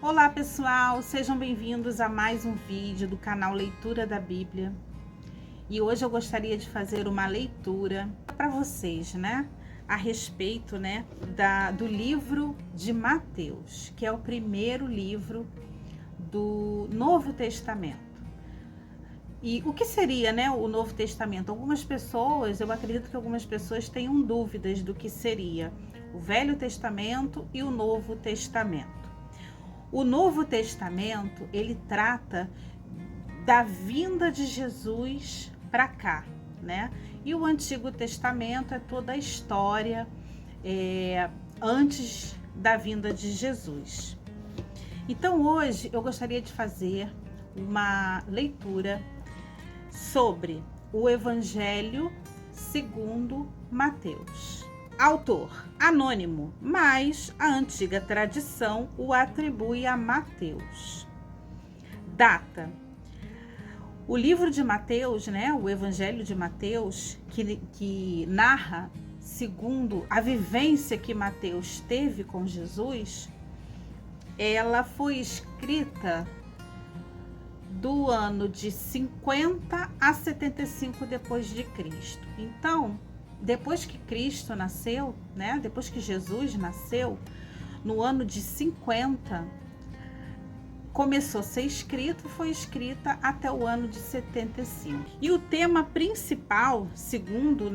Olá pessoal, sejam bem-vindos a mais um vídeo do canal Leitura da Bíblia. E hoje eu gostaria de fazer uma leitura para vocês, a respeito, do livro de Mateus, que é o primeiro livro do Novo Testamento. E o que seria, o Novo Testamento? Eu acredito que algumas pessoas tenham dúvidas do que seria o Velho Testamento e o Novo Testamento. O Novo Testamento, ele trata da vinda de Jesus para cá, E o Antigo Testamento é toda a história antes da vinda de Jesus. Então, hoje eu gostaria de fazer uma leitura sobre o Evangelho segundo Mateus. Autor anônimo, mas a antiga tradição o atribui a Mateus. Data: o livro de Mateus, o Evangelho de Mateus, que narra segundo a vivência que Mateus teve com Jesus, ela foi escrita do ano de 50 a 75 depois de Cristo. Então, depois que Cristo nasceu, depois que Jesus nasceu, no ano de 50, começou a ser escrito e foi escrita até o ano de 75. E o tema principal, segundo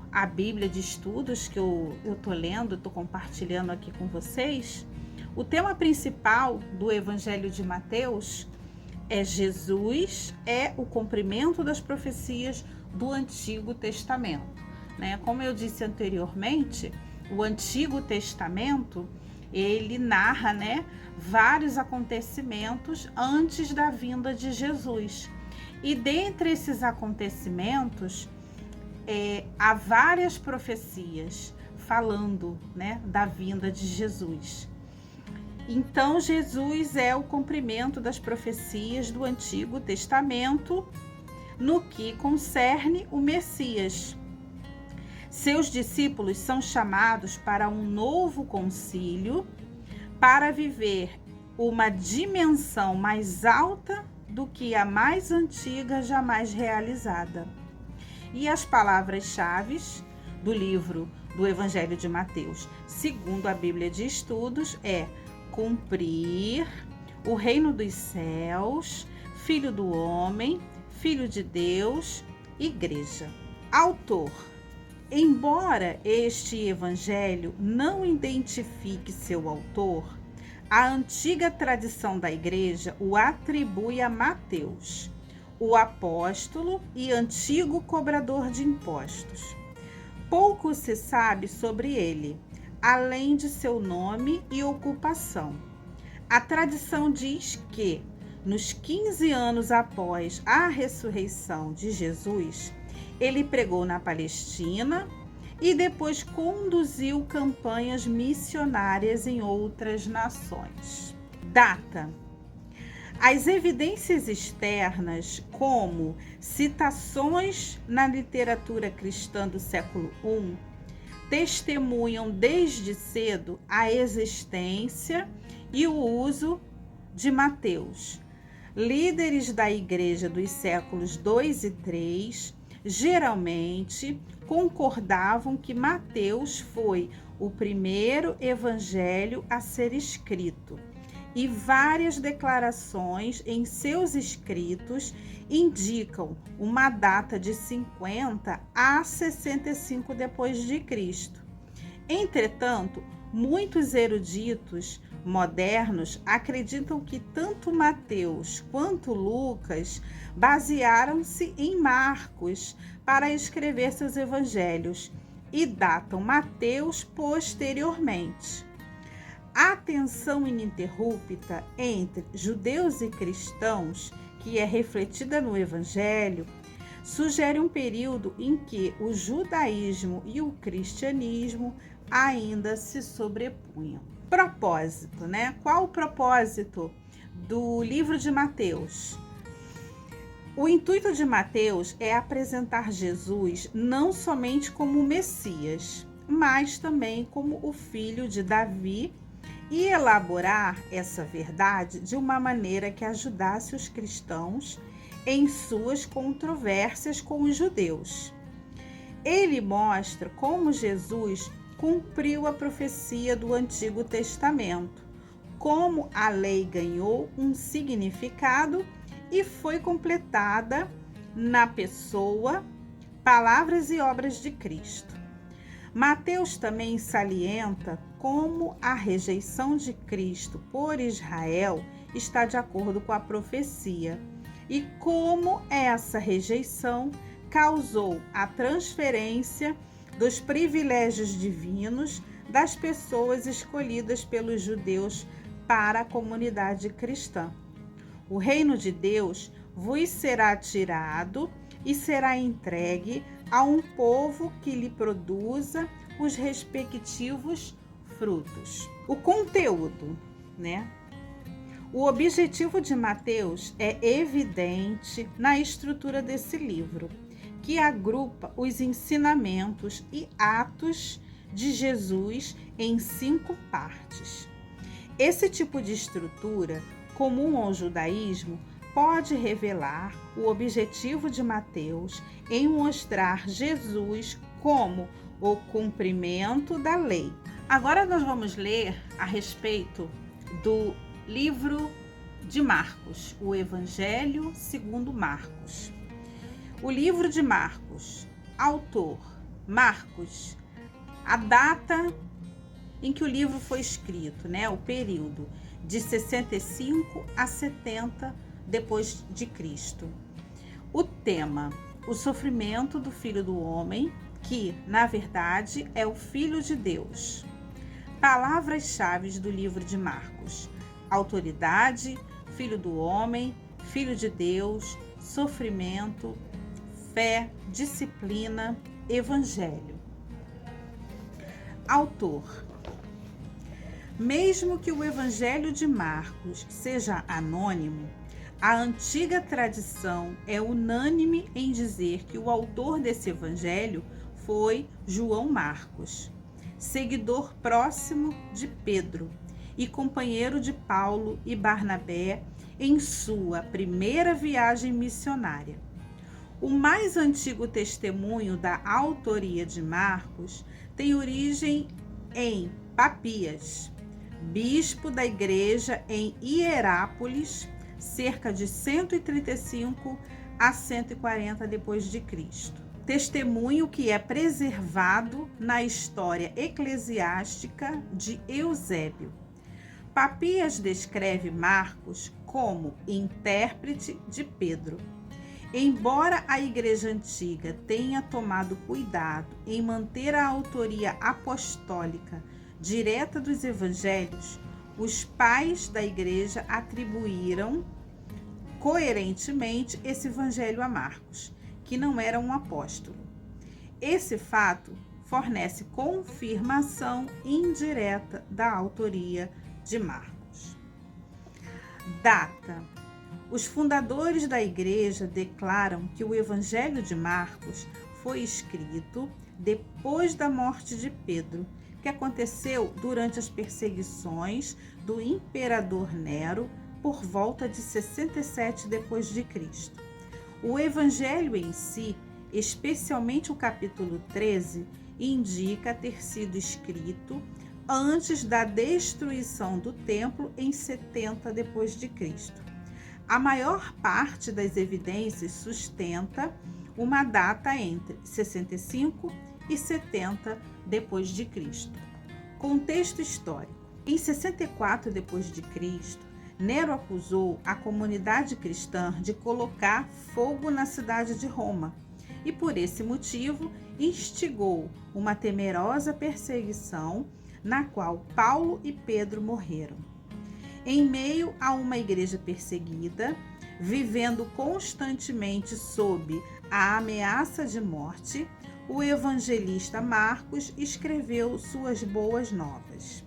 a Bíblia de Estudos que eu estou lendo, estou compartilhando aqui com vocês, o tema principal do Evangelho de Mateus é Jesus é o cumprimento das profecias do Antigo Testamento. Como eu disse anteriormente, o Antigo Testamento, ele narra, vários acontecimentos antes da vinda de Jesus. E dentre esses acontecimentos, há várias profecias falando, da vinda de Jesus. Então, Jesus é o cumprimento das profecias do Antigo Testamento no que concerne o Messias. Seus discípulos são chamados para um novo concílio para viver uma dimensão mais alta do que a mais antiga jamais realizada. E as palavras-chave do livro do Evangelho de Mateus, segundo a Bíblia de Estudos, é cumprir, o reino dos céus, filho do homem, filho de Deus, igreja. Autor: embora este evangelho não identifique seu autor, a antiga tradição da igreja o atribui a Mateus, o apóstolo e antigo cobrador de impostos. Pouco se sabe sobre ele, além de seu nome e ocupação. A tradição diz que, nos 15 anos após a ressurreição de Jesus, ele pregou na Palestina e depois conduziu campanhas missionárias em outras nações. Data: as evidências externas, como citações na literatura cristã do século I, testemunham desde cedo a existência e o uso de Mateus. Líderes da igreja dos séculos II e III geralmente concordavam que Mateus foi o primeiro evangelho a ser escrito, e várias declarações em seus escritos indicam uma data de 50 a 65 depois de Cristo. Entretanto, muitos eruditos modernos acreditam que tanto Mateus quanto Lucas basearam-se em Marcos para escrever seus evangelhos e datam Mateus posteriormente. A tensão ininterrupta entre judeus e cristãos, que é refletida no Evangelho, sugere um período em que o judaísmo e o cristianismo ainda se sobrepunham. Propósito, Qual o propósito do livro de Mateus? O intuito de Mateus é apresentar Jesus não somente como o Messias, mas também como o filho de Davi e elaborar essa verdade de uma maneira que ajudasse os cristãos em suas controvérsias com os judeus. Ele mostra como Jesus cumpriu a profecia do Antigo Testamento, como a lei ganhou um significado e foi completada na pessoa, palavras e obras de Cristo. Mateus também salienta como a rejeição de Cristo por Israel está de acordo com a profecia e como essa rejeição causou a transferência dos privilégios divinos das pessoas escolhidas pelos judeus para a comunidade cristã. O reino de Deus vos será tirado e será entregue a um povo que lhe produza os respectivos frutos. O conteúdo, né? O objetivo de Mateus é evidente na estrutura desse livro, que agrupa os ensinamentos e atos de Jesus em 5 partes. Esse tipo de estrutura, comum ao judaísmo, pode revelar o objetivo de Mateus em mostrar Jesus como o cumprimento da lei. Agora nós vamos ler a respeito do livro de Marcos, o Evangelho segundo Marcos. O livro de Marcos, autor Marcos, a data em que o livro foi escrito, né, o período de 65 a 70 depois de Cristo. O tema, o sofrimento do Filho do Homem, que, na verdade, é o Filho de Deus. Palavras-chave do livro de Marcos: autoridade, Filho do Homem, Filho de Deus, sofrimento, fé, disciplina, Evangelho. Autor: mesmo que o Evangelho de Marcos seja anônimo, a antiga tradição é unânime em dizer que o autor desse evangelho foi João Marcos, seguidor próximo de Pedro e companheiro de Paulo e Barnabé em sua primeira viagem missionária. O mais antigo testemunho da autoria de Marcos tem origem em Papias, bispo da igreja em Hierápolis, cerca de 135 a 140 depois de Cristo. Testemunho que é preservado na história eclesiástica de Eusébio. Papias descreve Marcos como intérprete de Pedro. Embora a Igreja Antiga tenha tomado cuidado em manter a autoria apostólica direta dos evangelhos, os pais da Igreja atribuíram coerentemente esse evangelho a Marcos, que não era um apóstolo. Esse fato fornece confirmação indireta da autoria de Marcos. Data: os fundadores da Igreja declaram que o Evangelho de Marcos foi escrito depois da morte de Pedro, que aconteceu durante as perseguições do imperador Nero por volta de 67 depois de Cristo. O Evangelho em si, especialmente o capítulo 13, indica ter sido escrito antes da destruição do templo em 70 depois de Cristo. A maior parte das evidências sustenta uma data entre 65 e 70 depois de Cristo. Contexto histórico. Em 64 depois de Cristo, Nero acusou a comunidade cristã de colocar fogo na cidade de Roma e, por esse motivo, instigou uma temerosa perseguição na qual Paulo e Pedro morreram. Em meio a uma igreja perseguida, vivendo constantemente sob a ameaça de morte, o evangelista Marcos escreveu suas boas novas.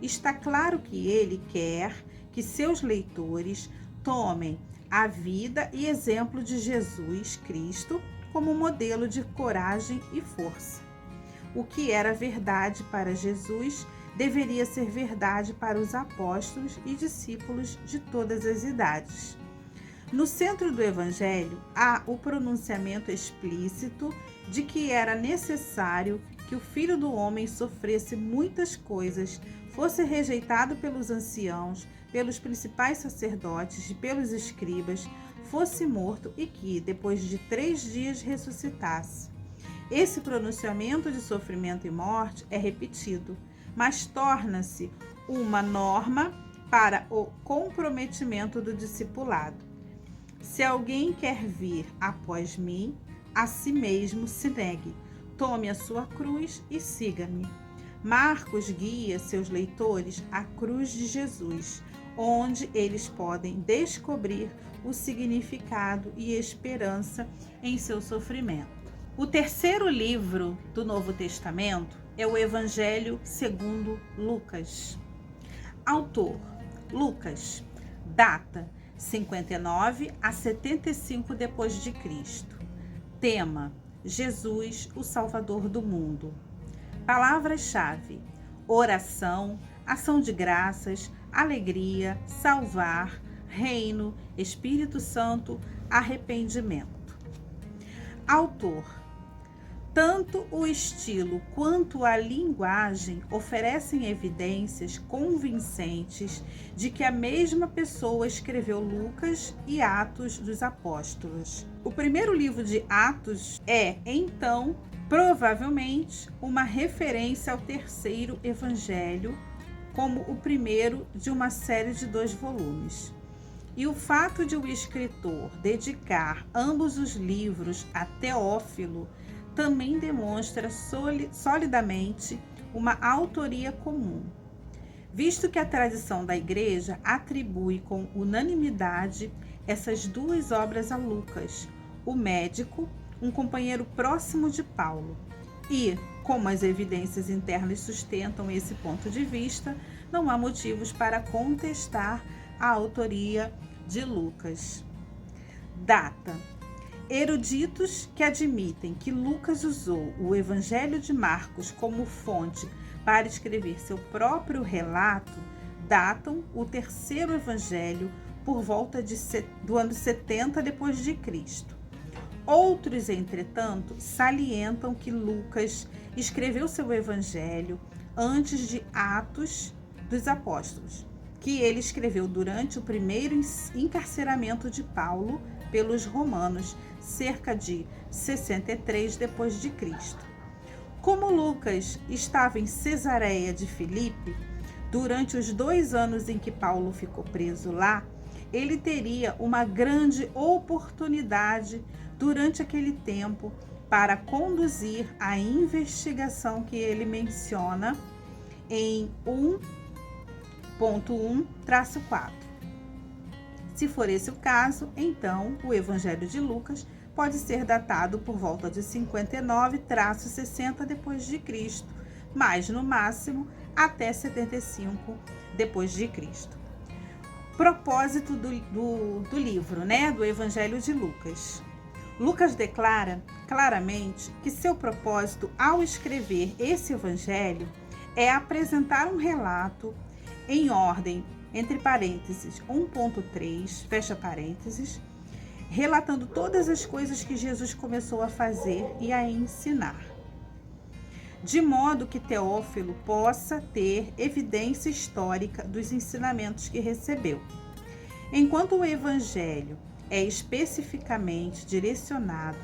Está claro que ele quer que seus leitores tomem a vida e exemplo de Jesus Cristo como modelo de coragem e força. O que era verdade para Jesus deveria ser verdade para os apóstolos e discípulos de todas as idades. No centro do Evangelho há o pronunciamento explícito de que era necessário que o Filho do Homem sofresse muitas coisas, fosse rejeitado pelos anciãos, pelos principais sacerdotes e pelos escribas, fosse morto e que, depois de 3 dias, ressuscitasse. Esse pronunciamento de sofrimento e morte é repetido, mas torna-se uma norma para o comprometimento do discipulado. Se alguém quer vir após mim, a si mesmo se negue, tome a sua cruz e siga-me. Marcos guia seus leitores à cruz de Jesus, onde eles podem descobrir o significado e esperança em seu sofrimento. O terceiro livro do Novo Testamento é o Evangelho segundo Lucas. Autor: Lucas. Data: 59 a 75 depois de Cristo. Tema: Jesus, o Salvador do mundo. Palavras-chave: oração, ação de graças, alegria, salvar, reino, Espírito Santo, arrependimento. Autor: tanto o estilo quanto a linguagem oferecem evidências convincentes de que a mesma pessoa escreveu Lucas e Atos dos Apóstolos. O primeiro livro de Atos é, então, provavelmente uma referência ao terceiro evangelho, como o primeiro de uma série de 2 volumes. E o fato de o escritor dedicar ambos os livros a Teófilo também demonstra solidamente uma autoria comum, visto que a tradição da Igreja atribui com unanimidade essas 2 obras a Lucas, o médico, um companheiro próximo de Paulo. E, como as evidências internas sustentam esse ponto de vista, não há motivos para contestar a autoria de Lucas. Data: eruditos que admitem que Lucas usou o Evangelho de Marcos como fonte para escrever seu próprio relato datam o terceiro evangelho por volta do ano 70 depois de Cristo. Outros, entretanto, salientam que Lucas escreveu seu evangelho antes de Atos dos Apóstolos, que ele escreveu durante o primeiro encarceramento de Paulo pelos romanos, cerca de 63 depois de Cristo. Como Lucas estava em Cesareia de Filipe, durante os 2 anos em que Paulo ficou preso lá, ele teria uma grande oportunidade durante aquele tempo para conduzir a investigação que ele menciona em 1.1-4. Se for esse o caso, então o Evangelho de Lucas pode ser datado por volta de 59-60 depois de Cristo, mas no máximo até 75 depois de Cristo. Propósito do livro, do Evangelho de Lucas. Lucas declara claramente que seu propósito ao escrever esse evangelho é apresentar um relato em ordem, entre parênteses, 1.3, fecha parênteses, relatando todas as coisas que Jesus começou a fazer e a ensinar, de modo que Teófilo possa ter evidência histórica dos ensinamentos que recebeu. Enquanto o evangelho é especificamente direcionado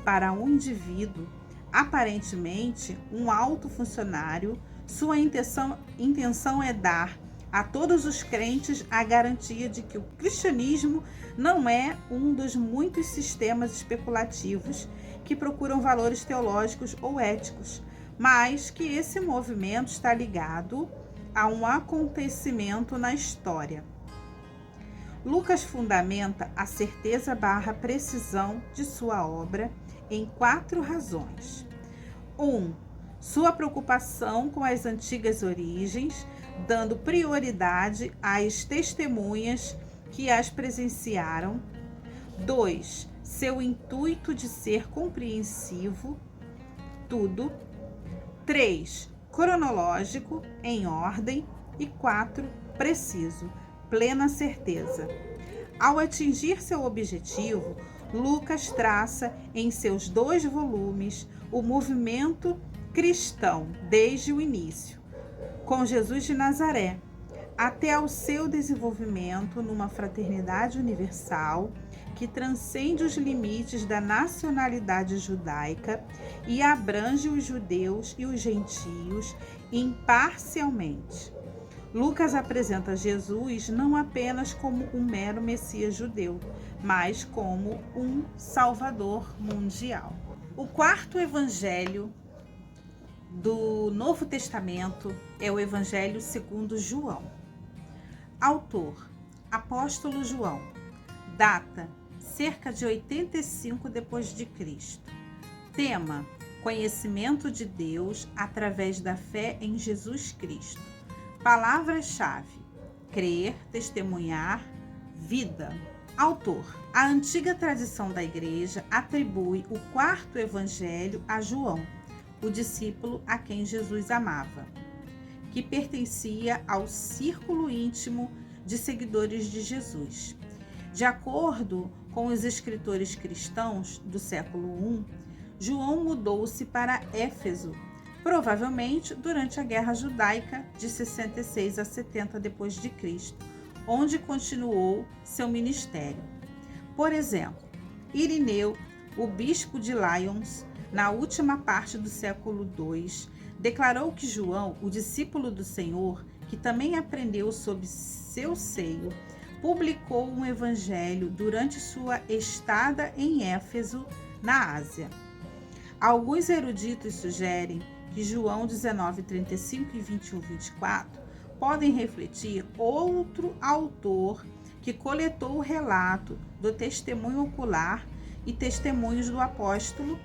para um indivíduo, aparentemente um alto funcionário, sua intenção é dar a todos os crentes a garantia de que o cristianismo não é um dos muitos sistemas especulativos que procuram valores teológicos ou éticos, mas que esse movimento está ligado a um acontecimento na história. Lucas fundamenta a certeza / precisão de sua obra em 4 razões. 1. Sua preocupação com as antigas origens, dando prioridade às testemunhas que as presenciaram. 2. Seu intuito de ser compreensivo, tudo. 3. cronológico, em ordem, e 4, preciso, plena certeza. Ao atingir seu objetivo, Lucas traça em seus 2 volumes o movimento cristão desde o início, com Jesus de Nazaré, até ao seu desenvolvimento numa fraternidade universal que transcende os limites da nacionalidade judaica e abrange os judeus e os gentios imparcialmente. Lucas apresenta Jesus não apenas como um mero Messias judeu, mas como um Salvador mundial. O 4º evangelho do Novo Testamento é o Evangelho segundo João. Autor: Apóstolo João. Data: cerca de 85 depois de Cristo. Tema: conhecimento de Deus através da fé em Jesus Cristo. Palavras-chave: crer, testemunhar, vida. Autor: a antiga tradição da Igreja atribui o 4º evangelho a João, o discípulo a quem Jesus amava, que pertencia ao círculo íntimo de seguidores de Jesus. De acordo com os escritores cristãos do século I, João mudou-se para Éfeso, provavelmente durante a Guerra Judaica de 66 a 70 depois de Cristo, onde continuou seu ministério. Por exemplo, Irineu, o bispo de Lyons, na última parte do século II, declarou que João, o discípulo do Senhor, que também aprendeu sob seu seio, publicou um evangelho durante sua estada em Éfeso, na Ásia. Alguns eruditos sugerem que João 19:35 e 21:24 podem refletir outro autor que coletou o relato do testemunho ocular e testemunhos do apóstolo.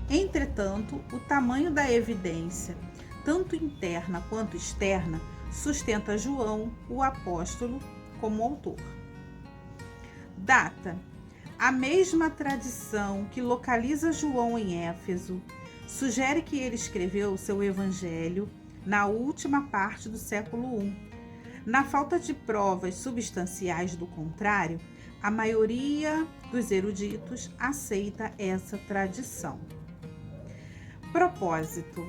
Entretanto, o tamanho da evidência, tanto interna quanto externa, sustenta João, o apóstolo, como autor. Data: a mesma tradição que localiza João em Éfeso sugere que ele escreveu seu evangelho na última parte do século I. Na falta de provas substanciais do contrário, a maioria dos eruditos aceita essa tradição. Propósito: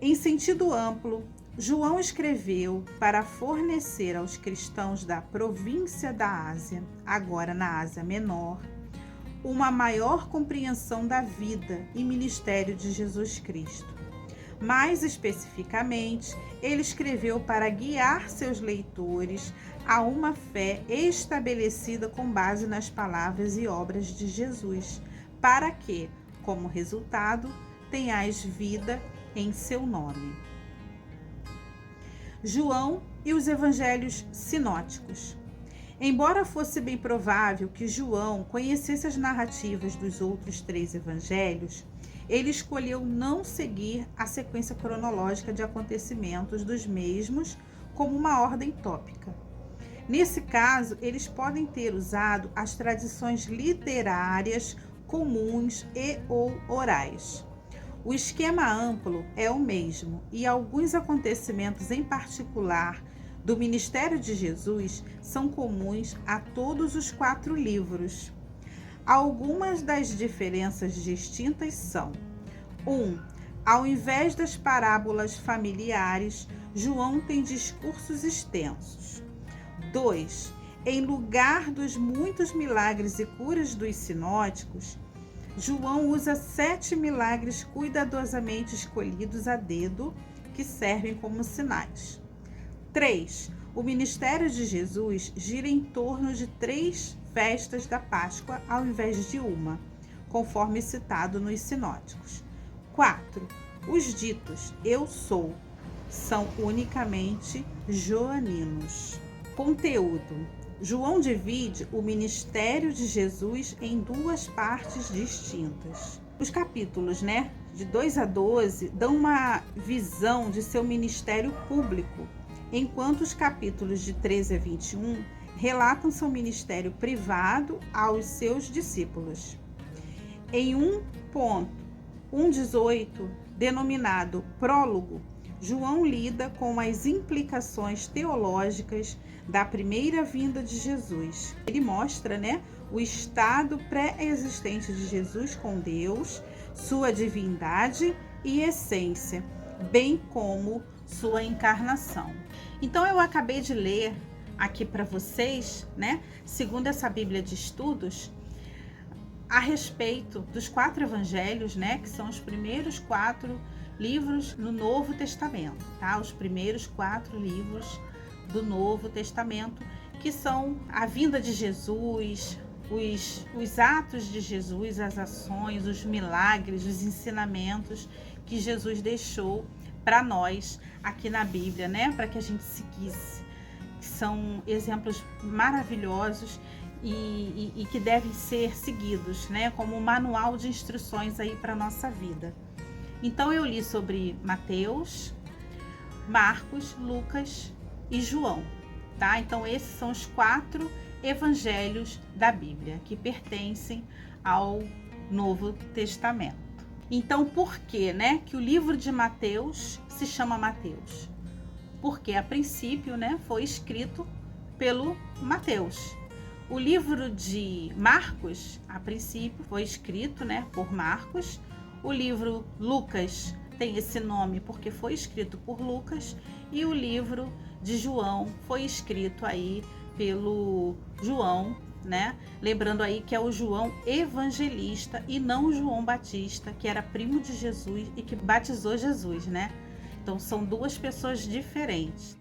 em sentido amplo, João escreveu para fornecer aos cristãos da província da Ásia, agora na Ásia Menor, uma maior compreensão da vida e ministério de Jesus Cristo. Mais especificamente, ele escreveu para guiar seus leitores a uma fé estabelecida com base nas palavras e obras de Jesus, para que, como resultado, tenhais vida em seu nome. João e os evangelhos sinóticos. Embora fosse bem provável que João conhecesse as narrativas dos outros 3 evangelhos, ele escolheu não seguir a sequência cronológica de acontecimentos dos mesmos como uma ordem tópica. Nesse caso, eles podem ter usado as tradições literárias comuns e ou orais. O esquema amplo é o mesmo e alguns acontecimentos em particular do ministério de Jesus são comuns a todos os 4 livros. Algumas das diferenças distintas são: 1. Ao invés das parábolas familiares, João tem discursos extensos. 2. Em lugar dos muitos milagres e curas dos sinóticos, João usa 7 milagres cuidadosamente escolhidos a dedo, que servem como sinais. 3. O ministério de Jesus gira em torno de 3 festas da Páscoa ao invés de uma, conforme citado nos sinóticos. 4. Os ditos "eu sou" são unicamente joaninos. Conteúdo: João divide o ministério de Jesus em 2 partes distintas. Os capítulos, de 2 a 12, dão uma visão de seu ministério público, enquanto os capítulos de 13 a 21 relatam seu ministério privado aos seus discípulos. Em 1:118, denominado Prólogo, João lida com as implicações teológicas da primeira vinda de Jesus. Ele mostra, o estado pré-existente de Jesus com Deus, sua divindade e essência, bem como sua encarnação. Então eu acabei de ler aqui para vocês, segundo essa Bíblia de Estudos, a respeito dos 4 evangelhos, que são os primeiros 4 livros no Novo Testamento, tá? Os primeiros 4 livros do Novo Testamento, que são a vinda de Jesus, os atos de Jesus, as ações, os milagres, os ensinamentos que Jesus deixou para nós aqui na Bíblia, para que a gente seguisse. São exemplos maravilhosos e que devem ser seguidos, como um manual de instruções aí para a nossa vida. Então eu li sobre Mateus, Marcos, Lucas e João, tá? Então esses são os 4 evangelhos da Bíblia que pertencem ao Novo Testamento. Então por que, que o livro de Mateus se chama Mateus? Porque a princípio, foi escrito pelo Mateus. O livro de Marcos, a princípio, foi escrito, por Marcos. O livro Lucas tem esse nome porque foi escrito por Lucas. E o livro de João foi escrito aí pelo João, Lembrando aí que é o João Evangelista e não o João Batista, que era primo de Jesus e que batizou Jesus, Então são 2 pessoas diferentes.